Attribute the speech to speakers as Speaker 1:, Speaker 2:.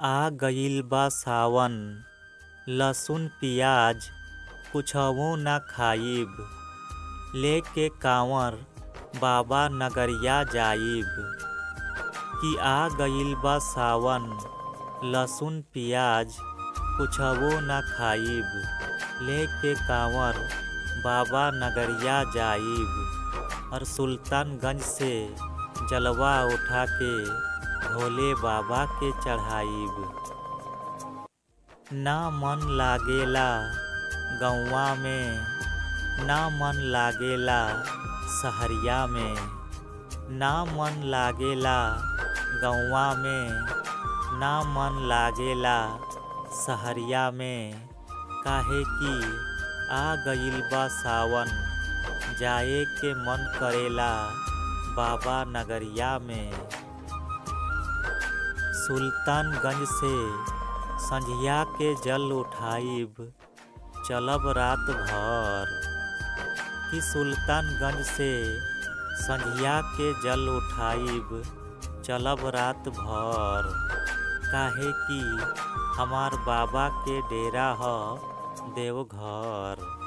Speaker 1: आ गइल बा सावन, लहसुन पियाज कुछवो ना खाइब। लेके कांवर बाबा नगरिया जाइब। कि आ गइल बा सावन, लहसुन पियाज कुछवो ना खाइब। लेके कांवर बाबा नगरिया जाइब। और सुल्तानगंज से जलवा उठा के भोले बाबा के चढ़ाइब। ना मन लागेला गौवा में, ना मन लागेला सहरिया में। ना मन लागेला गौवा में, ना मन लागेला सहरिया में। काहे कि आ गइल बा सावन, जाए के मन करेला बाबा नगरिया में। सुल्तानगंज से संझिया के जल उठाइब, चलब रात भर। कि सुल्तानगंज से संझिया के जल उठाइब, चलब रात भर। काहे कि हमार बाबा के डेरा ह देवघर।